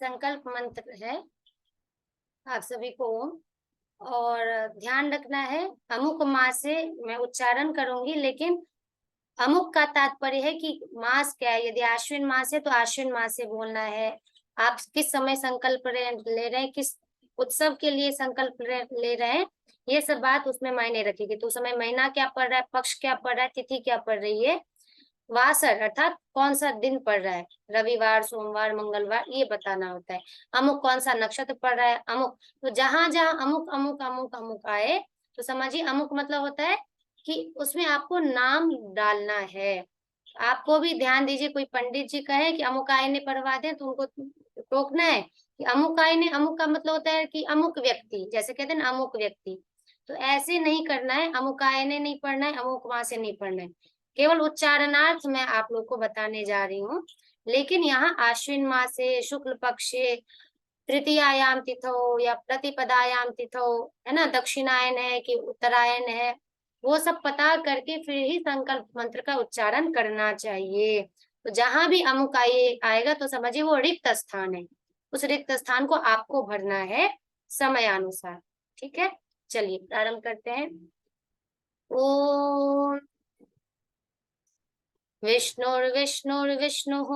संकल्प मंत्र है आप सभी को। और ध्यान रखना है, अमुक मास से मैं उच्चारण करूंगी, लेकिन अमुक का तात्पर्य है कि मास क्या है। यदि आश्विन मास है तो आश्विन मास से बोलना है। आप किस समय संकल्प ले रहे हैं, किस उत्सव के लिए संकल्प ले रहे हैं, ये सब बात उसमें मायने रखेगी। तो उस समय महीना क्या पड़ रहा है, पक्ष क्या पड़ रहा है, तिथि क्या पड़ रही है, वासर अर्थात कौन सा दिन पड़ रहा है, रविवार, सोमवार, मंगलवार, ये बताना होता है। अमुक कौन सा नक्षत्र पड़ रहा है, अमुक। तो जहां जहां अमुक अमुक अमुक अमुक आए तो समझिए अमुक मतलब होता है कि उसमें आपको नाम डालना है। आपको भी ध्यान दीजिए, कोई पंडित जी कहे कि अमुक आय ने पढ़वा दें तो उनको टोकना है कि अमुक आय ने। अमुक का मतलब होता है कि अमुक व्यक्ति, जैसे कहते हैं ना अमुक व्यक्ति। तो ऐसे नहीं करना है, अमुक आय ने नहीं पढ़ना है, अमुक वहां से नहीं पढ़ना है। केवल उच्चारणार्थ मैं आप लोग को बताने जा रही हूँ। लेकिन यहाँ आश्विन मासे शुक्ल पक्षे तृतीयायाम तिथौ या प्रतिपदायाम तिथौ, है ना, दक्षिणायन है कि उत्तरायण है, वो सब पता करके फिर ही संकल्प मंत्र का उच्चारण करना चाहिए। तो जहां भी अमुक आएगा तो समझिए वो रिक्त स्थान है। उस रिक्त स्थान को आपको भरना है समयानुसार। ठीक है, चलिए प्रारंभ करते हैं। ओम विष्णुर्विष्णुर्विष्णुः।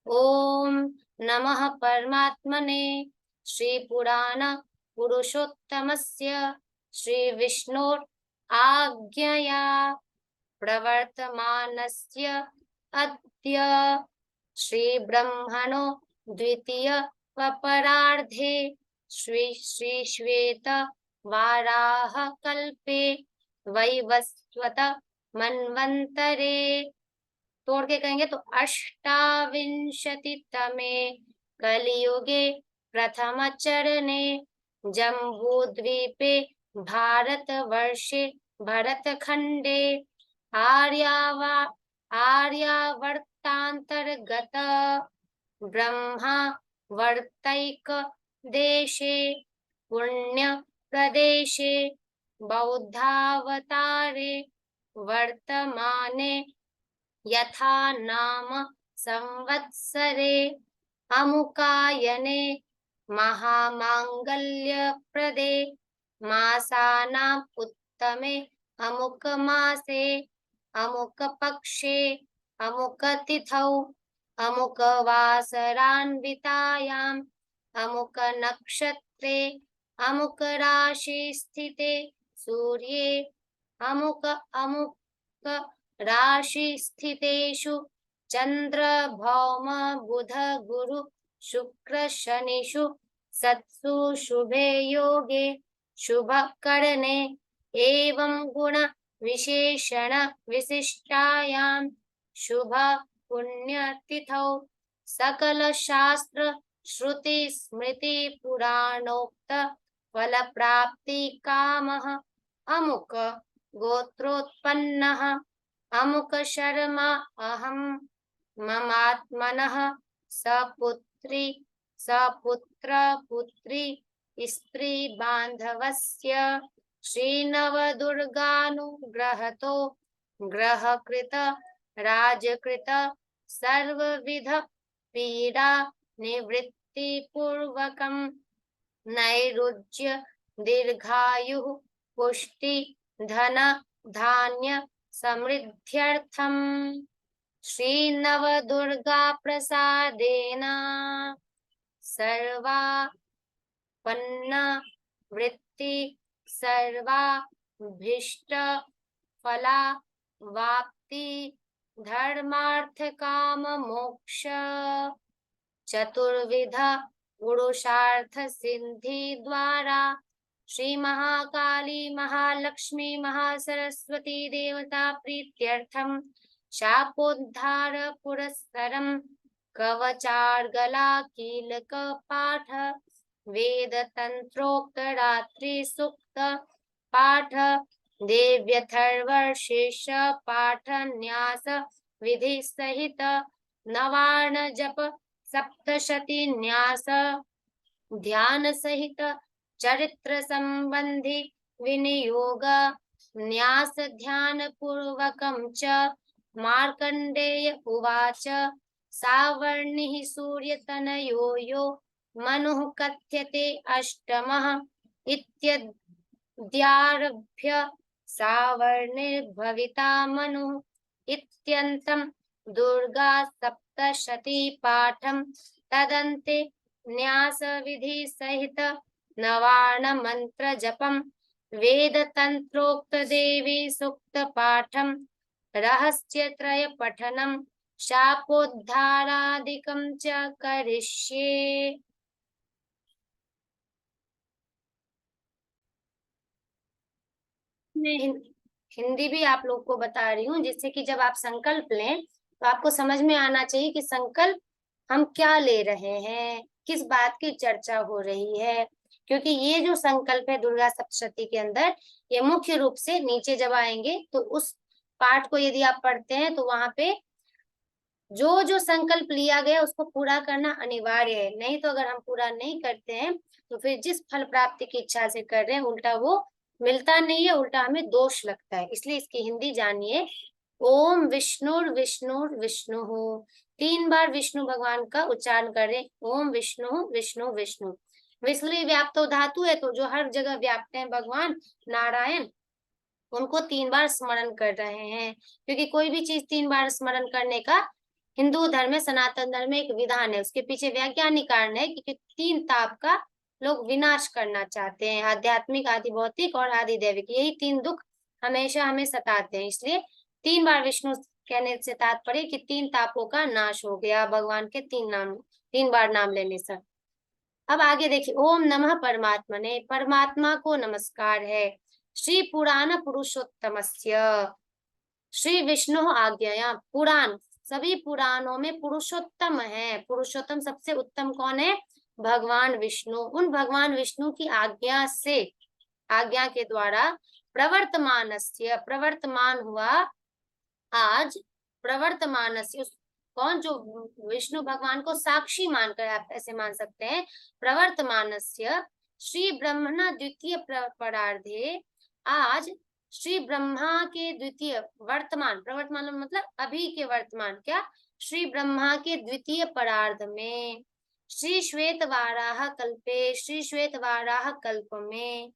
ओम नमः परमात्मने। श्री पुराण पुरुषोत्तमस्य श्री विष्णुर आज्ञया प्रवर्तमानस्य अद्य श्री ब्रह्मणो द्वितीय अपरार्धे श्री श्री श्वेत वाराह कल्पे वैवस्वत मन्वन्तरे, तोड़ के कहेंगे तो अष्टाविंशतितमे कलियुगे प्रथम चरणे जम्बूद्वीपे भारतवर्षे भरतखंडे आर्यावर्तांतर्गत ब्रह्मा वर्तैक देशे पुण्य प्रदेशे बौद्धावतारे वर्तमाने यथा नाम संवत्सरे अमुकायने महामांगल्य प्रदे मासानां उत्तमे अमुक मासे अमुक पक्षे अमुक तिथौ अमुक वासरान्वितायाम् अमुक नक्षत्रे अमुक राशि स्थिते सूर्ये अमुक अमुक राशि स्थितेषु चंद्र भौम बुध गुरु शुक्र शनिषु सत्सु शुभे योगे शुभ करणे एवं गुण विशेषण विशिष्टायां शुभ पुण्य तिथौ सकल शास्त्र श्रुति स्मृति पुराणोक्त फल प्राप्ति कामः अमुक गोत्रोत्पन्नः अमुक शर्मा अहम ममात्मनः सपुत्री सपुत्र पुत्री स्त्री बांधवस्य श्रीनवदुर्गानुग्रहतो ग्रहकृत राजकृत सर्वविध पीडा निवृत्ति पूर्वकम नैरुज्य दीर्घायु पुष्टि धन धान्य समृद्ध्यर्थम श्री नवदुर्गा प्रसादेन सर्वापन्न वृत्ति सर्वाभीष्ट फला वाप्ति धर्मार्थ काम मोक्ष चतुर्विध पुरुषार्थ सिद्धि द्वारा श्री महाकाली महालक्ष्मी महासरस्वती देवता प्रीत्यर्थम शापोद्धार पुरस्सरम कवचार्गला कीलक पाठ वेद तंत्रोक्त रात्रि सुक्त पाठ देव्यथर्वशेष पाठ न्यास विधि सहित नवार्ण जप सप्तशती न्यास ध्यान सहित चरित्र संबंधी विनियोग न्यास ध्यान पूर्वकं च मार्कंडेय उवाच सावर्णिः सूर्यतनयो यो मनुः कथ्यते अष्टमः इत्यद्यारभ्य सावर्णिर्भविता मनुः इत्यन्तं दुर्गा सप्तशती पाठं तदन्ते न्यासविधि सहित नवार्ण मंत्र जपम वेद तंत्रोक्त देवी सूक्त पाठम रहस्यत्रय पठनम शापोद्धारादिकं च करिष्ये। मैं हिंदी भी आप लोग को बता रही हूँ, जिससे कि जब आप संकल्प लें तो आपको समझ में आना चाहिए कि संकल्प हम क्या ले रहे हैं, किस बात की चर्चा हो रही है। क्योंकि ये जो संकल्प है दुर्गा सप्तशती के अंदर, ये मुख्य रूप से नीचे जब आएंगे तो उस पाठ को यदि आप पढ़ते हैं तो वहां पे जो जो संकल्प लिया गया उसको पूरा करना अनिवार्य है। नहीं तो अगर हम पूरा नहीं करते हैं तो फिर जिस फल प्राप्ति की इच्छा से कर रहे हैं उल्टा वो मिलता नहीं है, उल्टा हमें दोष लगता है। इसलिए इसकी हिंदी जानिए। ओम विष्णुर विष्णुर विष्णु, 3 बार विष्णु भगवान का उच्चारण करें। ओम विष्णु विष्णु विष्णु। विष्णु व्याप्तो धातु है, तो जो हर जगह व्याप्त है भगवान नारायण, उनको 3 बार स्मरण कर रहे हैं। क्योंकि कोई भी चीज 3 बार स्मरण करने का हिंदू धर्म में, सनातन धर्म में एक विधान है। उसके पीछे वैज्ञानिक कारण है कि 3 ताप का लोग विनाश करना चाहते हैं, आध्यात्मिक, आदि भौतिक और आदि दैविक। यही 3 दुख हमेशा हमें सताते हैं। इसलिए 3 बार विष्णु कहने से तात्पर्य कि 3 तापों का नाश हो गया भगवान के 3 बार नाम लेने से। अब आगे देखिए, ओम नमः परमात्मने, परमात्मा को नमस्कार है। श्री पुराण पुरुषोत्तमस्य, श्री विष्णु आज्ञया, पुराण, सभी पुराणों में पुरुषोत्तम है। पुरुषोत्तम सबसे उत्तम कौन है? भगवान विष्णु। उन भगवान विष्णु की आज्ञा से, आज्ञा के द्वारा प्रवर्तमानस्य, प्रवर्तमान हुआ आज, प्रवर्तमानस्य, कौन? जो विष्णु भगवान को साक्षी मानकर, आप ऐसे मान सकते हैं, प्रवर्तमानस्य श्री ब्रह्मणा द्वितीय परार्धे, आज श्री ब्रह्मा के द्वितीय, वर्तमान, प्रवर्तमान मतलब अभी के वर्तमान, क्या? श्री ब्रह्मा के द्वितीय परार्ध में, श्री श्वेत वाराह कल्पे, श्री श्वेत वाराह कल्प में,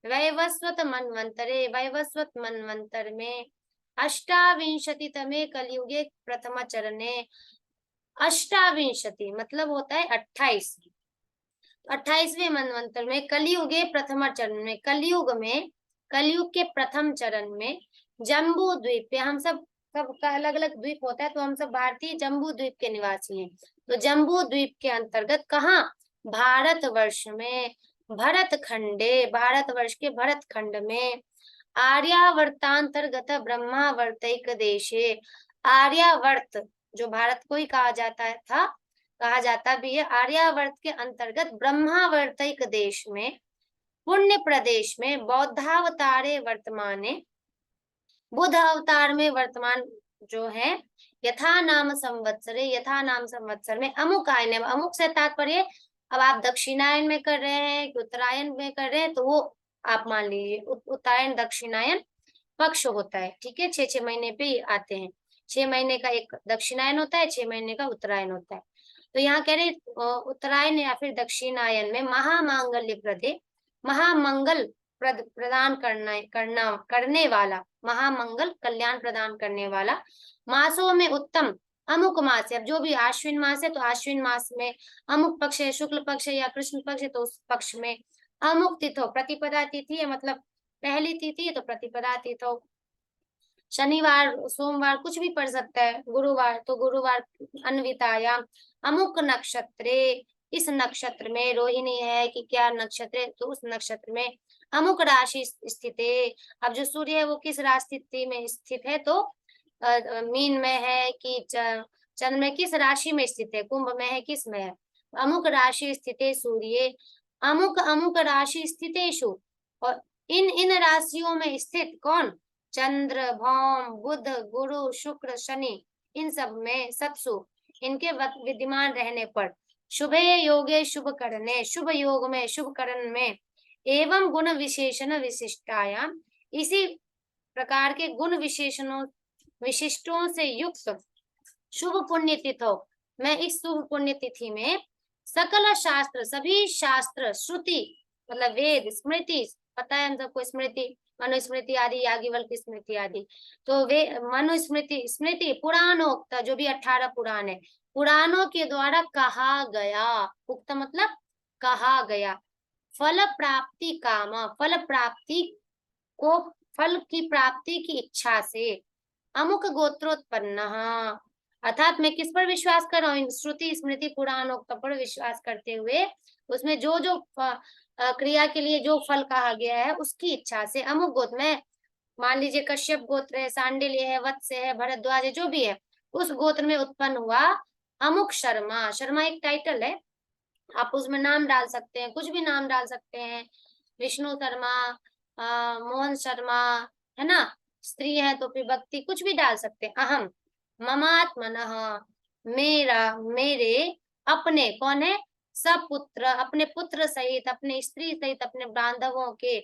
वैवस्वत मनवंतरे, वैवस्वत मनवंतर में, अष्टाविंशति तमे कलयुगे प्रथम चरणे। अष्टाविंशति मतलब होता है 28, 28वें मनवंतर में, कलयुगे प्रथम चरण में, कलयुग में, कलयुग के प्रथम चरण में, जम्बू द्वीप पे, हम सब सबका अलग अलग द्वीप होता है, तो हम सब भारतीय जम्बू द्वीप के निवासी हैं। तो जम्बू द्वीप के अंतर्गत कहाँ? भारत वर्ष में, भरत खंडे, भारतवर्ष के भरत खंड में, आर्यावर्तांतर्गत ब्रह्मावर्तैक देशे, आर्यावर्त जो भारत को ही कहा जाता था, कहा जाता भी है, आर्यावर्त के अंतर्गत ब्रह्मावर्तैक देश में, पुण्य प्रदेश में, बौद्धावतारे वर्तमाने, बुद्ध अवतार में वर्तमान जो है, यथा नाम संवत्सरे, यथा नाम संवत्सर में, अमुक आयन है। अमुक से तात्पर्य, अब आप दक्षिणायन में कर रहे हैं कि उत्तरायण में कर रहे हैं, तो वो आप मान लीजिए उत्तरायण दक्षिणायन पक्ष होता है। ठीक है, 6-6 महीने पे आते हैं। 6 महीने का एक दक्षिणायन होता है, 6 महीने का उत्तरायण होता है। तो यहाँ कह रहे उत्तरायण या फिर दक्षिणायन में महामांगल्य प्रदे, महामंगल प्रदान करने वाला, महामंगल कल्याण प्रदान करने वाला, मासों में उत्तम अमुक मास है। अब जो भी आश्विन मास है तो आश्विन मास में अमुक पक्ष है, शुक्ल पक्ष है या कृष्ण पक्ष है तो उस पक्ष में, अमुक तिथो, प्रतिपदा तिथि है मतलब पहली तिथि है तो प्रतिपदा तिथो, शनिवार सोमवार कुछ भी पढ़ सकता है, गुरुवार तो गुरुवार, अन्वितायाम, अमुक नक्षत्रे, इस नक्षत्र में, रोहिणी है कि क्या नक्षत्र है तो उस नक्षत्र में, अमुक राशि स्थित है। अब जो सूर्य है वो किस राशि में स्थित है, तो मीन में है कि चंद्र में, किस राशि में स्थित है, कुंभ में है, किस में है, अमुक राशि स्थित सूर्य, अमुक अमुक राशि स्थितेषु, और इन इन राशियों में स्थित कौन? चंद्र, भौम, बुध, गुरु, शुक्र, शनि, इन सब में सत्सु, इनके विद्यमान रहने पर, शुभे योगे शुभ करने, शुभ योग में, शुभ करण में, एवं गुण विशेषण विशिष्टायाम, इसी प्रकार के गुण विशेषणों, विशिष्टों से युक्त शुभ पुण्य तिथो, मैं इस शुभ पुण्य तिथि में सकल शास्त्र, सभी शास्त्र, श्रुति मतलब वेद, स्मृति, पता है हम सबको स्मृति, मनुस्मृति आदि, याज्ञवल्क्य की स्मृति आदि, तो वे मनुस्मृति, स्मृति, पुराणोक्त, जो भी 18 पुराण है, पुराणों के द्वारा कहा गया, उक्त मतलब कहा गया, फल प्राप्ति काम, फल प्राप्ति को, फल की प्राप्ति की इच्छा से, अमुक गोत्रोत्पन्न, अर्थात मैं किस पर विश्वास कर रहा हूँ, श्रुति स्मृति पुराणोक्त पर विश्वास करते हुए उसमें जो जो क्रिया के लिए जो फल कहा गया है उसकी इच्छा से, अमुक गोत्र में मान लीजिए कश्यप गोत्र है, सांडिल्य है, वत्स्य है, भरद्वाज है, जो भी है, उस गोत्र में उत्पन्न हुआ अमुक शर्मा, शर्मा एक टाइटल है, आप उसमें नाम डाल सकते हैं, कुछ भी नाम डाल सकते हैं, विष्णु शर्मा, मोहन शर्मा, है ना, स्त्री है तो विभक्ति कुछ भी डाल सकते हैं, अहम ममात्मनः, मेरा, मेरे, अपने, कौन है, सपुत्र, अपने पुत्र सहित, अपने स्त्री सहित, अपने बांधवों के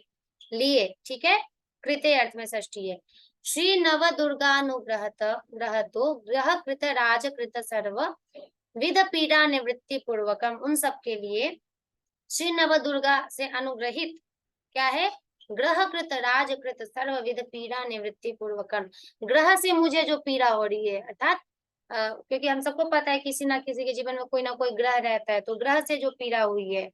लिए, ठीक है, कृते अर्थ में षष्ठी है, श्री नव दुर्गानुग्रहत ग्रहतो ग्रह कृत राज कृत सर्व विध पीड़ा निवृत्ति पूर्वकम, उन सब के लिए श्री नव दुर्गा से अनुग्रहित क्या है, ग्रह कृत राजकृत सर्व विध पीड़ा निवृत्ति पूर्वकम, ग्रह से मुझे जो पीड़ा हो रही है, अर्थात क्योंकि हम सबको पता है किसी ना किसी के जीवन में कोई ना कोई ग्रह रहता है, तो ग्रह से जो पीड़ा हुई है,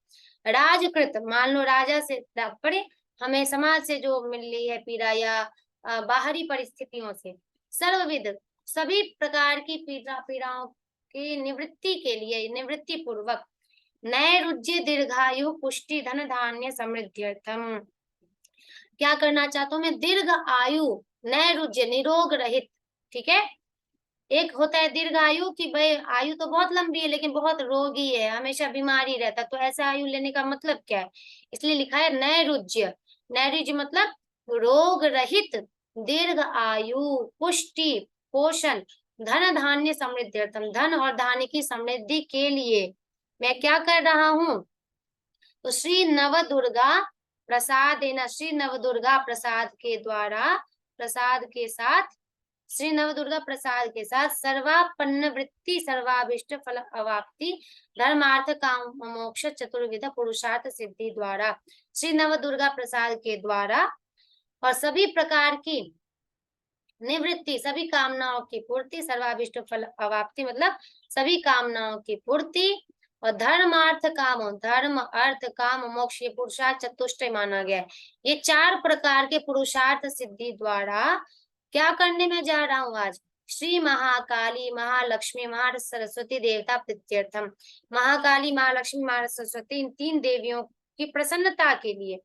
राजकृत मान लो राजा से पड़े, हमें समाज से जो मिल रही है पीड़ा या बाहरी परिस्थितियों से, सर्वविध सभी प्रकार की पीड़ाओं की निवृत्ति के लिए, निवृत्ति पूर्वक, नैरुज्य दीर्घायु पुष्टि धन धान्य समृद्ध्यर्थम, क्या करना चाहता हूँ मैं, दीर्घ आयु, नैरुज्य निरोग रहित, ठीक है, एक होता है दीर्घ आयु की भाई आयु तो बहुत लंबी है लेकिन बहुत रोगी है, हमेशा बीमारी रहता है, तो ऐसा आयु लेने का मतलब क्या है, इसलिए लिखा है नैरुज्य, नैरुज्य मतलब रोग रहित, दीर्घ आयु, पुष्टि, पोषण, धन धान्य समृद्ध्यर्थम, धन और धान्य की समृद्धि के लिए मैं क्या कर रहा हूँ, तो श्री नव दुर्गा प्रसाद देना, श्री नव दुर्गा प्रसाद के द्वारा, प्रसाद के साथ, श्री नव दुर्गा प्रसाद के साथ सर्वापन्न वृत्ति सर्वाभिष्ट फल अवाप्ति धर्मार्थ काम मोक्ष चतुर्विध पुरुषार्थ सिद्धि द्वारा, श्री नव दुर्गा प्रसाद के द्वारा और सभी प्रकार की निवृत्ति, सभी कामनाओं की पूर्ति, सर्वाभिष्ट फल अवाप्ति मतलब सभी कामनाओं की पूर्ति, और धर्मार्थ काम, धर्म अर्थ काम मोक्ष, ये पुरुषार्थ चतुष्टय माना गया है, ये 4 प्रकार के पुरुषार्थ सिद्धि द्वारा क्या करने में जा रहा हूँ आज, श्री महाकाली महालक्ष्मी महासरस्वती देवता प्रीत्यर्थम, महाकाली महालक्ष्मी महासरस्वती इन 3 देवियों की प्रसन्नता के लिए,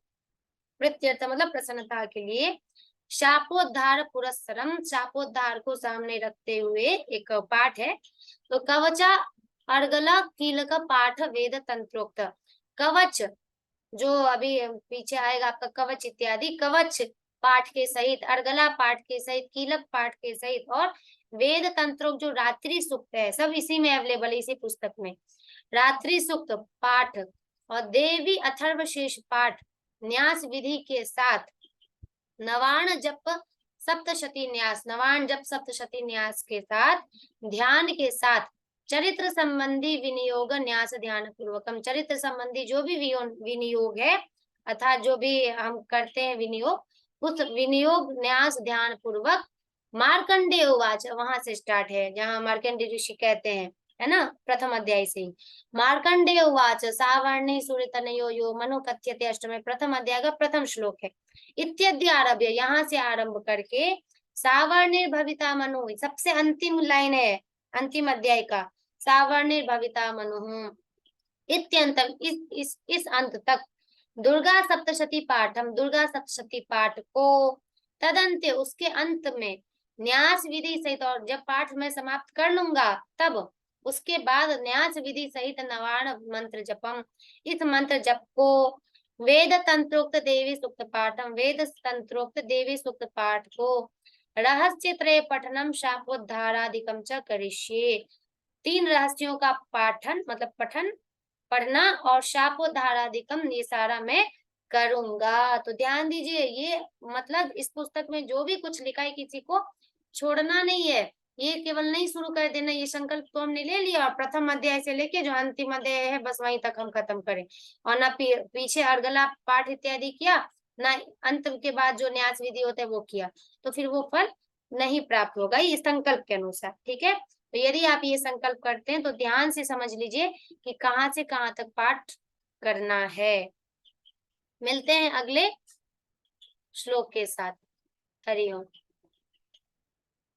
प्रीत्यर्थम मतलब प्रसन्नता के लिए, शापोद्धार पुरस्सरम, शापोद्धार को सामने रखते हुए एक पाठ है, तो कवचा अर्गला कीलक पाठ वेद तंत्रोक्त, कवच जो अभी पीछे आएगा आपका कवच इत्यादि, कवच पाठ के सहित, अर्गला पाठ के सहित, कीलक पाठ के सहित, और वेद तंत्रोक्त जो रात्रि सूक्त है, सब इसी में अवेलेबल है, इसी पुस्तक में, रात्रि सूक्त पाठ और देवी अथर्वशीर्ष पाठ न्यास विधि के साथ, नवाण जप सप्तशती न्यास, नवाण जप सप्तशती न्यास के साथ, ध्यान के साथ, चरित्र संबंधी विनियोग न्यास ध्यान पूर्वकम, चरित्र संबंधी जो भी विनियोग है, अर्थात जो भी हम करते हैं विनियोग, उस विनियोग न्यास ध्यान पूर्वक, मार्कंडेय उवाच, वहां से स्टार्ट है जहाँ मार्कंडेय ऋषि कहते हैं, है ना, प्रथम अध्याय से ही, मार्कंडेय उवाच सावर्णे सूर्य तनयो यो मनु कथ्यते अष्टमे, प्रथम अध्याय का प्रथम श्लोक है, इत्यादि आरभ्य, यहाँ से आरंभ करके सावर्णिर्भविता मनु, सबसे अंतिम लाइन है अंतिम अध्याय का, सावर्णिर्भविता मनु इत्यंतम, इस अंत तक, दुर्गा सप्तशती पाठम, दुर्गा सप्तशती पाठ को, तदंत उसके अंत में, न्यास विधि सहित, और जब पाठ में समाप्त कर लूंगा तब उसके बाद न्यास विधि सहित नवाण मंत्र जपम, इस मंत्र जप को, वेद तंत्रोक्त देवी सूक्त पाठम, वेद तंत्रोक्त देवी सूक्त पाठ को, रहस्य त्रय पठनम शापोद्धारादिकम च करिष्ये, 3 रहस्यों का पाठन मतलब पठन पढ़ना और शापोद्धारादिकम ये सारा मैं करूंगा। तो ध्यान दीजिए, ये मतलब इस पुस्तक में जो भी कुछ लिखा है किसी को छोड़ना नहीं है, ये केवल नहीं शुरू कर देना, ये संकल्प तो हमने ले लिया और प्रथम अध्याय से लेके जो अंतिम अध्याय है बस वहीं तक हम खत्म करें, और ना पीछे अर्गला पाठ इत्यादि किया, ना अंत के बाद जो न्यास विधि होता है वो किया, तो फिर वो फल नहीं प्राप्त होगा ये संकल्प के अनुसार। ठीक है, तो यदि आप ये संकल्प करते हैं तो ध्यान से समझ लीजिए कि कहाँ से कहाँ तक पाठ करना है। मिलते हैं अगले श्लोक के साथ। हरि ओम।